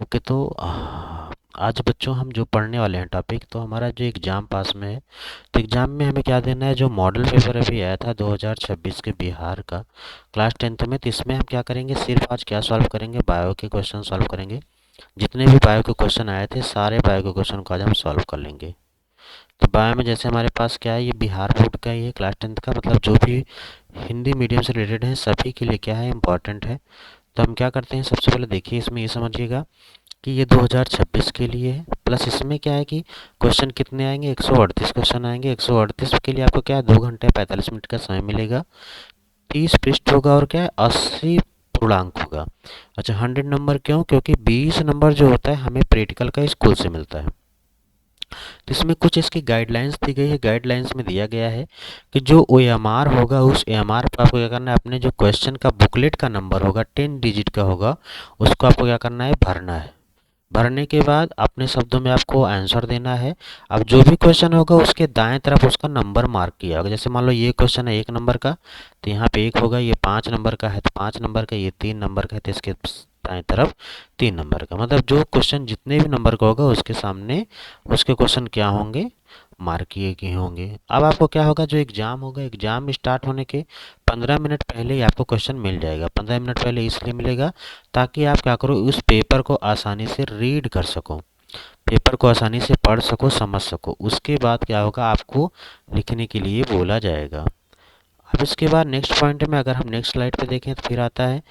Okay, तो आज बच्चों हम जो पढ़ने वाले हैं टॉपिक, तो हमारा जो एग्ज़ाम पास में है, तो एग्ज़ाम में हमें क्या देना है। जो मॉडल पेपर अभी आया था 2026 के बिहार का क्लास 10th में, तो इसमें हम क्या करेंगे, सिर्फ आज क्या सॉल्व करेंगे, बायो के क्वेश्चन सॉल्व करेंगे। जितने भी बायो के क्वेश्चन आए थे सारे बायो के क्वेश्चन को आज हम सॉल्व कर लेंगे। तो बायो में जैसे हमारे पास क्या है, ये बिहार बोर्ड का ही है, क्लास 10th का, मतलब जो भी हिंदी मीडियम से रिलेटेड है सभी के लिए क्या है, इंपॉर्टेंट है। तो हम क्या करते हैं, सबसे पहले देखिए इसमें ये समझिएगा कि ये 2026 के लिए है। प्लस इसमें क्या है कि क्वेश्चन कितने आएंगे, 138 क्वेश्चन आएंगे। 138 के लिए आपको क्या है, 2 घंटे 45 मिनट का समय मिलेगा। 30 पृष्ठ होगा और क्या है, 80 पूर्णांक होगा। अच्छा, 100 नंबर क्यों, क्योंकि 20 नंबर जो होता है हमें प्रैक्टिकल का स्कूल से मिलता है। तो इसमें कुछ इसकी गाइडलाइंस दी गई है। गाइडलाइंस में दिया गया है कि जो ओ एम आर होगा, उस ए एम आर पर आपको क्या करना है, अपने जो क्वेश्चन का बुकलेट का नंबर होगा 10 डिजिट का होगा, उसको आपको क्या करना है, भरना है। भरने के बाद अपने शब्दों में आपको आंसर देना है। अब जो भी क्वेश्चन होगा उसके दाएं तरफ उसका नंबर मार्क किया होगा। जैसे मान लो ये क्वेश्चन है 1 नंबर का, तो यहाँ पे 1 होगा। ये 5 नंबर का है तो 5 नंबर का। ये 3 नंबर का है तो इसके दाएं तरफ 3 नंबर का। मतलब जो क्वेश्चन जितने भी नंबर का होगा उसके सामने उसके क्वेश्चन क्या होंगे, मार्क किए गए होंगे। अब आपको क्या होगा, जो एग्ज़ाम होगा, एग्ज़ाम स्टार्ट होने के 15 मिनट पहले ही आपको क्वेश्चन मिल जाएगा। 15 मिनट पहले इसलिए मिलेगा ताकि आप क्या करो, उस पेपर को आसानी से रीड कर सको, पेपर को आसानी से पढ़ सको, समझ सको। उसके बाद क्या होगा, आपको लिखने के लिए बोला जाएगा। अब इसके बाद नेक्स्ट पॉइंट में अगर हम नेक्स्ट स्लाइड पे देखें तो फिर आता है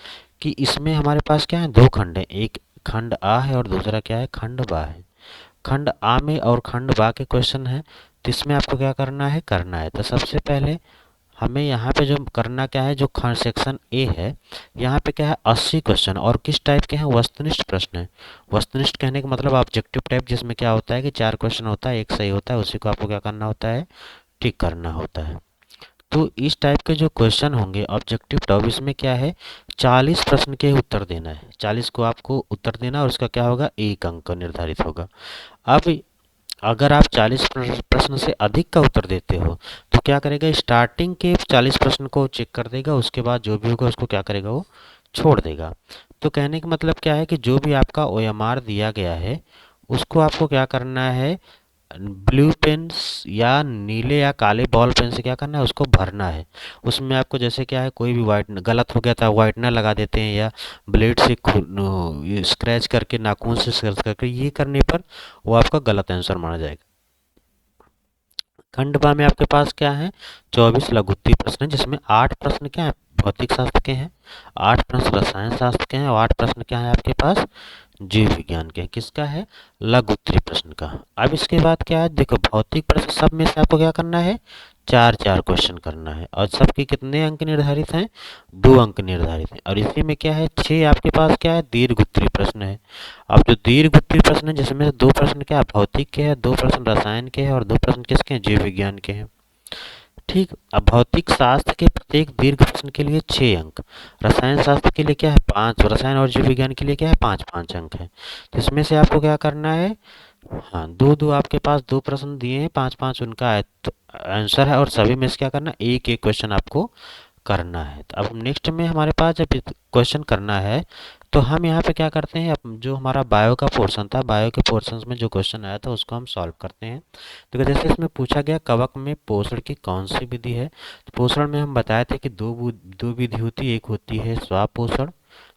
कि इसमें हमारे पास क्या है, 2 खंड है। एक खंड आ है और दूसरा क्या है, खंड बा है। खंड आ में और खंड बा के क्वेश्चन है, तो इसमें आपको क्या करना है। तो सबसे पहले हमें यहाँ पे जो करना क्या है, जो खंड सेक्शन ए है, यहाँ पे क्या है, 80 क्वेश्चन। और किस टाइप के हैं, वस्तुनिष्ठ प्रश्न है। वस्तुनिष्ठ कहने का मतलब ऑब्जेक्टिव टाइप, जिसमें क्या होता है कि 4 क्वेश्चन होता है, एक सही होता है, उसी को आपको क्या करना होता है, टिक करना होता है। तो इस टाइप के जो क्वेश्चन होंगे ऑब्जेक्टिव टाइप, इसमें क्या है, 40 प्रश्न के उत्तर देना है। 40 को आपको उत्तर देना और उसका क्या होगा, 1 अंक निर्धारित होगा। अब अगर आप 40 प्रश्न से अधिक का उत्तर देते हो तो क्या करेगा, स्टार्टिंग के 40 प्रश्न को चेक कर देगा, उसके बाद जो भी होगा उसको क्या करेगा, वो छोड़ देगा। तो कहने का मतलब क्या है कि जो भी आपका ओ एम आर दिया गया है उसको आपको क्या करना है, ब्लू पेन या नीले या काले बॉल पेन से क्या करना है, उसको भरना है। उसमें आपको जैसे क्या है, कोई भी वाइट गलत हो गया था, वाइटनर लगा देते हैं, या ब्लेड से स्क्रैच करके, नाखून से स्क्रैच करके, ये करने पर वो आपका गलत आंसर माना जाएगा। खंड बा में आपके पास क्या है, 24 लघुत्तरीय प्रश्न है, जिसमें 8 प्रश्न क्या है, भौतिक शास्त्र के हैं, 8 प्रश्न रसायन शास्त्र के हैं, और 8 प्रश्न क्या है आपके पास, जीव विज्ञान के। किसका है, लघु उत्तरीय प्रश्न का। अब इसके बाद क्या है, देखो भौतिक प्रश्न सब में से आपको क्या करना है, 4 4 क्वेश्चन करना है। और सबके कितने अंक निर्धारित हैं, 2 अंक निर्धारित हैं। और इसी में क्या है, 6 आपके पास क्या है, दीर्घ उत्तरीय प्रश्न है। अब जो दीर्घ उत्तरीय प्रश्न है, जिसमें से 2 प्रश्न क्या है, भौतिक के हैं, 2 प्रश्न रसायन के हैं, और 2 प्रश्न किसके हैं, जीव विज्ञान के हैं। ठीक। अब भौतिक शास्त्र के प्रत्येक दीर्घ प्रश्न के लिए 6 अंक, रसायन शास्त्र के लिए क्या है, 5, रसायन और जीव विज्ञान के लिए क्या है, 5 5 अंक है। तो इसमें से आपको क्या करना है, हाँ, दो दो आपके पास 2 प्रश्न दिए हैं, 5 5 उनका तो आंसर है, और सभी में से क्या करना है, एक एक क्वेश्चन आपको करना है। तो अब नेक्स्ट में हमारे पास जब क्वेश्चन करना है तो हम यहाँ पे क्या करते हैं, अब जो हमारा बायो का पोर्शन था, बायो के पोर्शन में जो क्वेश्चन आया था उसको हम सॉल्व करते हैं। तो जैसे इसमें पूछा गया, कवक में पोषण की कौन सी विधि है। तो पोषण में हम बताए थे कि दो विधि होती है। एक होती है स्वापोषण,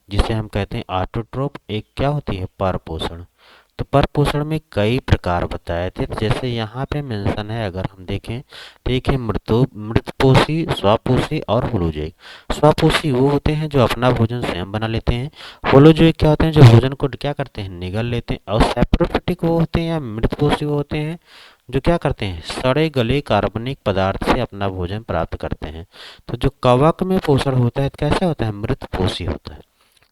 जिसे हम कहते हैं ऑटोट्रोप। एक क्या होती है, पर पोषण। तो पर पोषण में कई प्रकार बताए थे, तो जैसे यहाँ पे मेंशन है, अगर हम देखें तो एक है मृतपोषी, स्वपोषी और होलोजोइक। स्वपोषी वो होते हैं जो अपना भोजन स्वयं बना लेते हैं। होलोजोइक क्या होते हैं, जो भोजन को क्या करते हैं, निगल लेते हैं। और सैप्रोफिटिक वो होते हैं, या मृतपोषी वो होते हैं जो क्या करते हैं, सड़े गले कार्बनिक पदार्थ से अपना भोजन प्राप्त करते हैं। तो जो कवक में पोषण होता है, तो कैसे होता है, मृतपोषी होता है।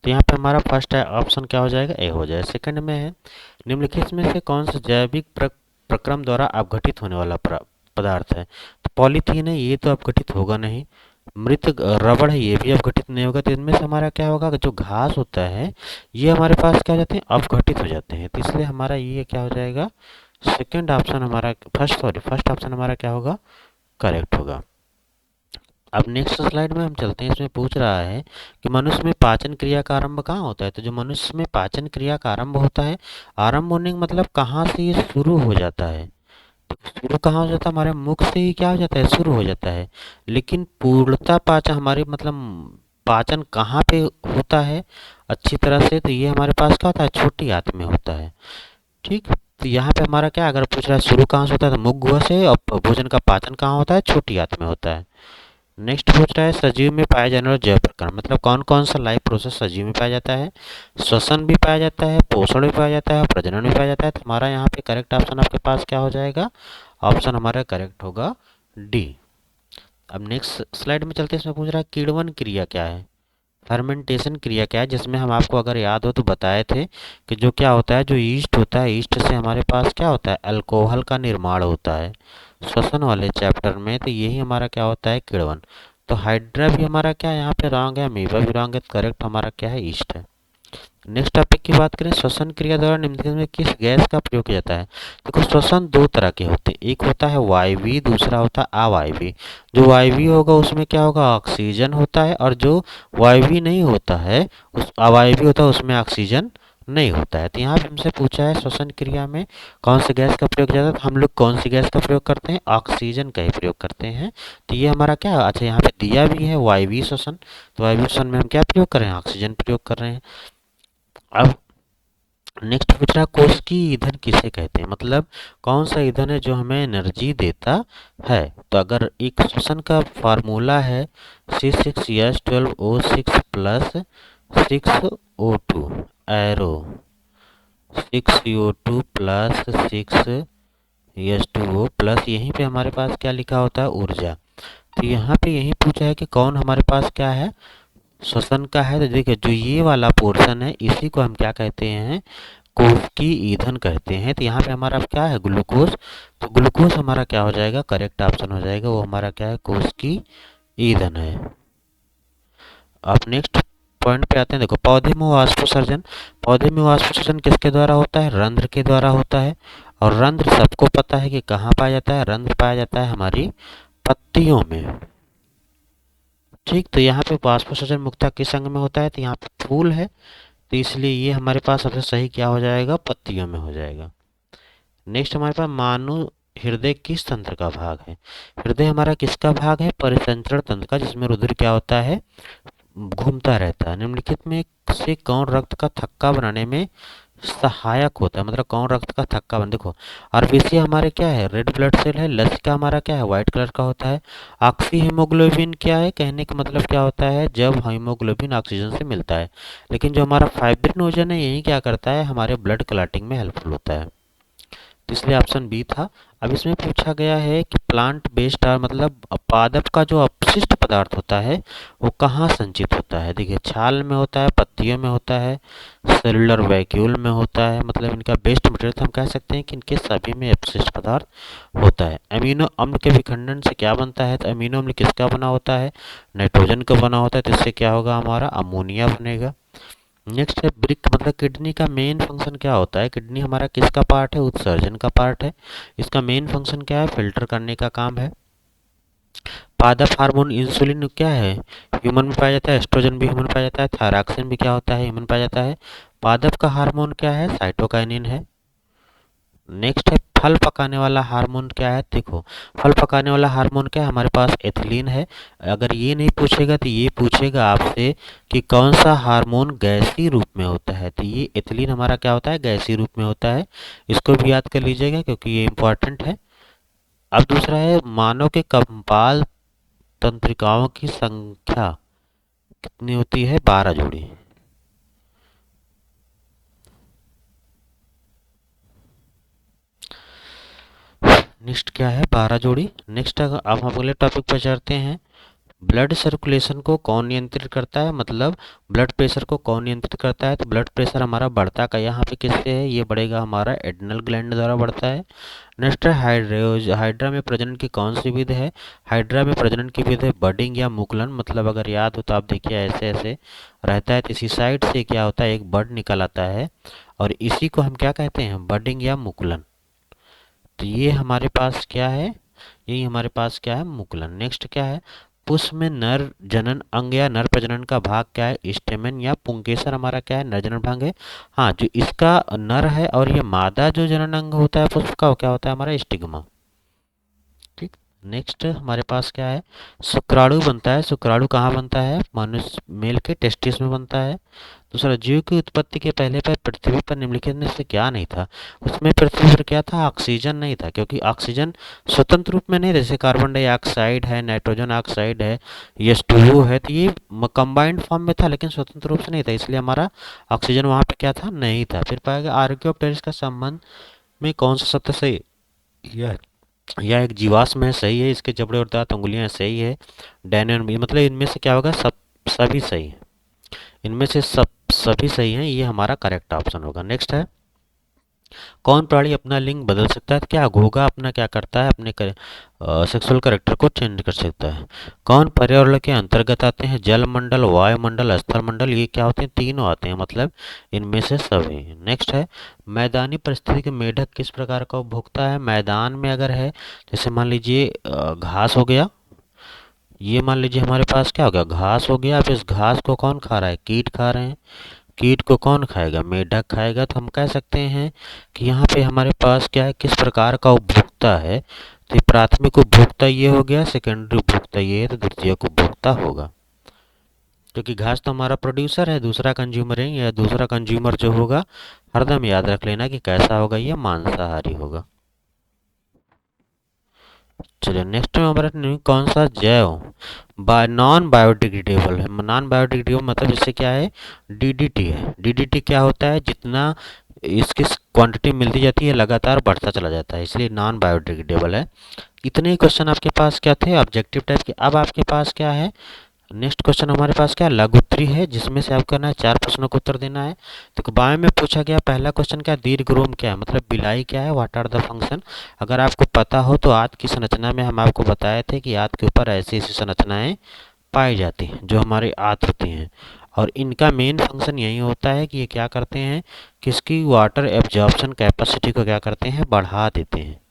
तो यहाँ पे हमारा फर्स्ट ऑप्शन क्या हो जाएगा, ए हो जाएगा। सेकंड में है, निम्नलिखित में से कौन सा जैविक प्रक्रम द्वारा अपघटित होने वाला पदार्थ है। तो पॉलीथीन है, ये तो अपघटित होगा नहीं। मृत रबड़ है, ये भी अपघटित नहीं होगा। तो इनमें से हमारा क्या होगा, जो घास होता है ये हमारे पास क्या हो जाते हैं, अपघटित हो जाते हैं। तो इसलिए हमारा ये क्या हो जाएगा, सेकंड ऑप्शन हमारा, फर्स्ट ऑप्शन हमारा क्या होगा, करेक्ट होगा। अब नेक्स्ट स्लाइड में हम चलते हैं। इसमें पूछ रहा है कि मनुष्य में पाचन क्रिया का आरंभ कहाँ होता है। तो जो मनुष्य में पाचन क्रिया का आरंभ होता है, आरंभ होने का मतलब कहाँ से ये शुरू हो जाता है। तो शुरू कहाँ हो जाता है, हमारे मुख से ही क्या हो जाता है, शुरू हो जाता है। लेकिन पूर्णता पाचन हमारे मतलब पाचन कहाँ पे होता है अच्छी तरह से, तो ये हमारे पास क्या होता है, छोटी आंत में होता है। ठीक, तो यहाँ पे हमारा क्या, अगर पूछ रहा है शुरू कहाँ से होता है तो मुख गुहा से, और भोजन का पाचन कहाँ होता है, छोटी आंत में होता है। नेक्स्ट पूछ रहा है सजीव में पाए जाने वाले जैव प्रकरण, मतलब कौन कौन सा लाइफ प्रोसेस सजीव में पाया जाता है। श्वसन भी पाया जाता है, पोषण भी पाया जाता है, प्रजनन भी पाया जाता है। तो हमारा यहाँ पे करेक्ट ऑप्शन आपके पास क्या हो जाएगा, ऑप्शन हमारा करेक्ट होगा डी। अब नेक्स्ट स्लाइड में चलते हैं। इसमें पूछ रहा है किण्वन क्रिया क्या है, फर्मेंटेशन क्रिया क्या है, जिसमें हम आपको अगर याद हो तो बताए थे कि जो क्या होता है, जो ईस्ट होता है, ईस्ट से हमारे पास क्या होता है, अल्कोहल का निर्माण होता है श्वसन वाले चैप्टर में। तो यही हमारा क्या होता है, किण्वन। तो हाइड्रा भी हमारा क्या है, यहाँ पे रॉन्ग है, अमीबा भी रॉन्ग है, करेक्ट हमारा क्या है, ईस्ट है। नेक्स्ट टॉपिक की बात करें, श्वसन क्रिया द्वारा निम्नलिखित में किस गैस का प्रयोग किया जाता है। देखो श्वसन दो तरह के होते हैं, एक होता है वायवीय, दूसरा होता है अवायवीय। जो वायवीय होगा उसमें क्या होगा, ऑक्सीजन होता है, और जो वायवीय नहीं होता है, उस अवायवीय होता है, उसमें ऑक्सीजन नहीं होता है। तो यहाँ पे हमसे पूछा है श्वसन क्रिया में कौन सी गैस का प्रयोग किया जाता है, तो हम लोग कौन सी गैस का प्रयोग करते हैं, ऑक्सीजन का ही प्रयोग करते हैं। तो ये हमारा क्या, अच्छा यहाँ पे दिया भी है वायवीय श्वसन, तो वायवीय श्वसन में हम क्या प्रयोग कर रहे हैं, ऑक्सीजन प्रयोग कर रहे हैं। अब नेक्स्ट पूछ रहा है कोशिकीय ईंधन किसे कहते हैं, मतलब कौन सा ईंधन है जो हमें एनर्जी देता है। तो अगर एक श्वसन का फार्मूला है C6H12O6 plus 6O2 arrow, 6CO2 plus 6H2O plus, यहीं पे हमारे पास क्या लिखा होता है, ऊर्जा। तो यहाँ पे यही पूछा है कि कौन हमारे पास क्या है, श्वसन का है। तो देखिए जो ये वाला पोर्शन है इसी को हम क्या कहते हैं, कोशिकीय ईंधन कहते हैं। तो यहाँ पे हमारा क्या है, ग्लूकोज। तो ग्लूकोज हमारा क्या हो जाएगा, करेक्ट ऑप्शन हो जाएगा, वो हमारा क्या है, कोशिकीय ईंधन है। अब नेक्स्ट पॉइंट पे आते हैं। देखो पौधे में वाष्पोत्सर्जन, पौधे में वाष्पोत्सर्जन किसके द्वारा होता है, रंध्र के द्वारा होता है। और रंध्र सबको पता है कि कहाँ पाया जाता है, रंध्र पाया जाता है हमारी पत्तियों में। ठीक, तो यहाँ पे वाष्पोत्सर्जन मुख्यतः किस अंग में होता है, तो यहाँ पे फूल है, तो इसलिए ये हमारे पास सबसे सही क्या हो जाएगा, पत्तियों में हो जाएगा। नेक्स्ट हमारे पास मानव हृदय किस तंत्र का भाग है। हृदय हमारा किसका भाग है, परिसंचरण तंत्र का, जिसमें रुधिर क्या होता है, घूमता रहता है। निम्नलिखित में से कौन रक्त का थक्का बनाने में सहायक होता है, मतलब कौन रक्त का थक्का बन, देखो आरबीसी हमारे क्या है, रेड ब्लड सेल है, लसिका हमारा क्या है, व्हाइट कलर का होता है। ऑक्सी हीमोग्लोबिन क्या है, कहने का मतलब क्या होता है, जब हीमोग्लोबिन ऑक्सीजन से मिलता है। लेकिन जो हमारा फाइब्रिनोजन है यही क्या करता है, हमारे ब्लड क्लॉटिंग में हेल्पफुल होता है। तो इसलिए ऑप्शन बी था। अब इसमें पूछा गया है कि प्लांट बेस्ड मतलब पादप का जो अपशिष्ट पदार्थ होता है वो कहाँ संचित होता है। देखिए छाल में होता है, पत्तियों में होता है, सेलुलर वैक्यूल में होता है, मतलब इनका बेस्ट मटेरियल हम कह सकते हैं कि इनके सभी में अपशिष्ट पदार्थ होता है। अमीनो अम्ल के विखंडन से क्या बनता है, तो अमीनो अम्ल किसका बना होता है, नाइट्रोजन का बना होता है, तो इससे क्या होगा, हमारा अमोनिया बनेगा। नेक्स्ट है ब्रिक, मतलब किडनी का मेन फंक्शन क्या होता है, किडनी हमारा किसका पार्ट है, उत्सर्जन का पार्ट है। इसका मेन फंक्शन क्या है, फिल्टर करने का काम है। पादप हार्मोन इंसुलिन क्या है, ह्यूमन में पाया जाता है, एस्ट्रोजन भी ह्यूमन पाया जाता है, थायरॉक्सिन भी क्या होता है, ह्यूमन पाया जाता है। पादप का हार्मोन क्या है, साइटोकाइनिन है। नेक्स्ट है फल पकाने वाला हार्मोन क्या है, देखो फल पकाने वाला हार्मोन क्या है, हमारे पास एथिलीन है। अगर ये नहीं पूछेगा तो ये पूछेगा आपसे कि कौन सा हार्मोन गैसीय रूप में होता है, तो ये एथिलीन हमारा क्या होता है, गैसीय रूप में होता है। इसको भी याद कर लीजिएगा क्योंकि ये इंपॉर्टेंट है। अब दूसरा है मानव के कंपाल तंत्रिकाओं की संख्या कितनी होती है, 12 जोड़ी। नेक्स्ट क्या है, 12 जोड़ी। नेक्स्ट अब हम अगले टॉपिक पर चलते हैं। ब्लड सर्कुलेशन को कौन नियंत्रित करता है, मतलब ब्लड प्रेशर को कौन नियंत्रित करता है, तो ब्लड प्रेशर हमारा बढ़ता का यहाँ पे किससे है, ये बढ़ेगा हमारा एड्रिनल ग्लैंड द्वारा बढ़ता है। नेक्स्ट है हाइड्रा में प्रजनन की कौन सी विधि है, हाइड्रा में प्रजनन की विधि है बडिंग या मुकुलन, मतलब अगर याद हो तो आप देखिए ऐसे ऐसे रहता है, तो इसी साइड से क्या होता है, एक बड निकल आता है, और इसी को हम क्या कहते हैं, बडिंग या मुकुलन। तो ये हमारे पास क्या है, यही हमारे पास क्या है, मुकुलन। नेक्स्ट क्या है, पुष्प में नर जनन अंग या नर प्रजनन का भाग क्या है? स्टेमन या पुंकेसर हमारा क्या है? नर जनन भाग है। हाँ, जो इसका नर है और ये मादा जो जनन अंग होता है पुष्प का, वो क्या होता है? हमारा स्टिग्मा। ठीक। नेक्स्ट हमारे पास क्या है? शुक्राणु बनता है। शुक्राणु कहाँ बनता है? मनुष्य मेल के टेस्टिस में बनता है। दूसरा, जीव की उत्पत्ति के पहले पर पृथ्वी पर निम्नलिखित में से क्या नहीं था? उसमें पृथ्वी पर क्या था? ऑक्सीजन नहीं था, क्योंकि ऑक्सीजन स्वतंत्र रूप में नहीं, जैसे कार्बन डाइऑक्साइड है, नाइट्रोजन ऑक्साइड है, H2O है, तो ये कंबाइंड फॉर्म में था लेकिन स्वतंत्र रूप से नहीं था, इसलिए हमारा ऑक्सीजन वहाँ पे क्या था? नहीं था। फिर पाएगा आर्कियोप्टेरिक्स का संबंध में कौन सा सत्य सही है? यह एक जीवाश्म है, सही है। इसके जबड़े और दांत उंगलियां सही है। डैनियन भी, मतलब इनमें से क्या होगा? सब सभी सही है। इनमें से सब सभी सही हैं, ये हमारा करेक्ट ऑप्शन होगा। नेक्स्ट है, कौन प्राणी अपना लिंग बदल सकता है? तो क्या घोगा अपना क्या करता है? अपने सेक्सुअल कैरेक्टर को चेंज कर सकता है। कौन पर्यावरण के अंतर्गत आते हैं? जलमंडल, वायुमंडल, स्थल मंडल, ये क्या होते हैं? तीनों आते हैं, मतलब इनमें से सभी। नेक्स्ट है, मैदानी परिस्थिति के मेढक किस प्रकार का उपभोक्ता है? मैदान में अगर है, जैसे मान लीजिए घास हो गया, ये मान लीजिए हमारे पास क्या हो गया? घास हो गया। अब इस घास को कौन खा रहा है? कीट खा रहे हैं। कीट को कौन खाएगा? मेढक खाएगा। तो हम कह सकते हैं कि यहाँ पे हमारे पास क्या है? किस प्रकार का उपभोक्ता है? तो प्राथमिक उपभोक्ता ये हो गया, सेकेंडरी उपभोक्ता ये है, तो द्वितीयक उपभोक्ता होगा। क्योंकि घास तो हमारा प्रोड्यूसर है, दूसरा कंज्यूमर है। या दूसरा कंज्यूमर जो होगा, हरदम याद रख लेना कि कैसा होगा? ये मांसाहारी होगा। चलिए नेक्स्ट में हमारा कौन सा जैव नॉन बायोडिग्रेडेबल है? नॉन बायोडिग्रेडेबल मतलब इससे क्या है? डीडीटी है। डीडीटी क्या होता है? जितना इसकी क्वांटिटी मिलती जाती है लगातार बढ़ता चला जाता है, इसलिए नॉन बायोडिग्रेडेबल है। इतने ही क्वेश्चन आपके पास क्या थे? ऑब्जेक्टिव टाइप के। अब आपके पास क्या है? नेक्स्ट क्वेश्चन हमारे पास क्या? लघु उत्तरी है, जिसमें से आपको करना है 4 प्रश्नों को उत्तर देना है। तो बाएं में पूछा गया पहला क्वेश्चन क्या? दीर्घरोम क्या है? मतलब बिलाई क्या है? What are the function? अगर आपको पता हो तो आंत की संरचना में हम आपको बताए थे कि आंत के ऊपर ऐसी ऐसी संरचनाएं पाई जाती हैं जो हमारे आंत होती हैं, और इनका मेन फंक्शन यही होता है कि ये क्या करते हैं? किसकी वाटर एब्जॉर्प्शन कैपेसिटी को क्या करते हैं? बढ़ा देते हैं।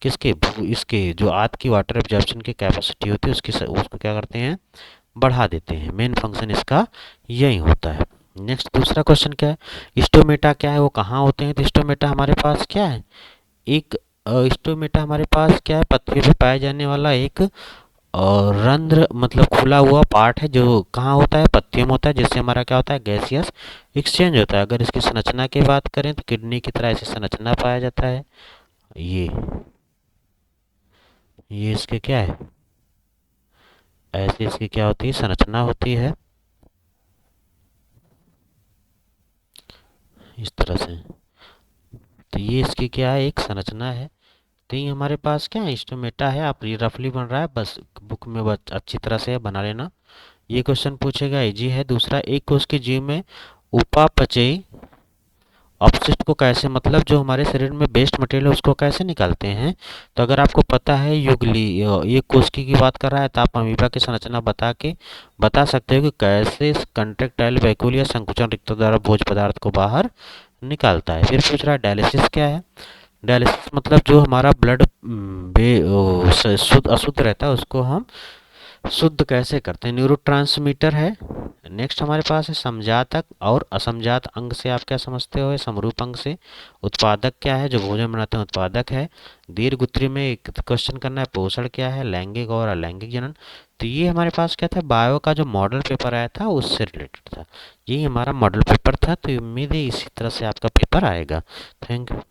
किसके? इसके जो आंत की वाटर एब्जॉर्प्शन की कैपेसिटी होती है उसको क्या करते हैं? बढ़ा देते हैं। मेन फंक्शन इसका यही होता है। नेक्स्ट दूसरा क्वेश्चन क्या है? स्टोमेटा क्या है? वो कहाँ होते हैं? तो स्टोमेटा हमारे पास क्या है? एक स्टोमेटा हमारे पास क्या है? पृथ्वी पे पाए जाने वाला एक रंध्र, मतलब खुला हुआ पार्ट है, जो कहाँ होता है? पत्तियों में होता है, जिससे हमारा क्या होता है? गैसियस एक्सचेंज होता है। अगर इसकी संरचना की बात करें तो किडनी की तरह ऐसी संरचना पाया जाता है। ये इसके क्या है? ऐसी इसकी क्या होती है? संरचना होती है, इस तरह से। तो ये इसकी क्या है? एक संरचना है। तो ये हमारे पास क्या है? स्टोमेटा है। आप ये रफली बन रहा है, बस बुक में बस अच्छी तरह से बना लेना। ये क्वेश्चन पूछेगा, इजी है। दूसरा, एक कोश के जीव में उपापचयी अपशिष्ट को कैसे, मतलब जो हमारे शरीर में वेस्ट मटेरियल है उसको कैसे निकालते हैं? तो अगर आपको पता है युगली ये कोशिकी की बात कर रहा है, तो आप अमीबा की संरचना बता सकते हो कि कैसे कंट्रेक्टाइल वैक्यूल या संकुचन रिक्तों द्वारा भोज्य पदार्थ को बाहर निकालता है। फिर पूछ रहा है डायलिसिस क्या है? डायलिसिस मतलब जो हमारा ब्लड शुद्ध अशुद्ध रहता है उसको हम शुद्ध कैसे करते हैं? न्यूरोट्रांसमीटर है। नेक्स्ट हमारे पास है समजातक और असमजात अंग से आप क्या समझते हो? समरूप अंग से। उत्पादक क्या है? जो भोजन बनाते हैं उत्पादक है। दीर्घ उत्तरी में एक क्वेश्चन करना है, पोषण क्या है? लैंगिक और अलैंगिक जनन। तो ये हमारे पास क्या था? बायो का जो मॉडल पेपर आया था उससे रिलेटेड था। यही हमारा मॉडल पेपर था। तो उम्मीद है इसी तरह से आपका पेपर आएगा। Thank you.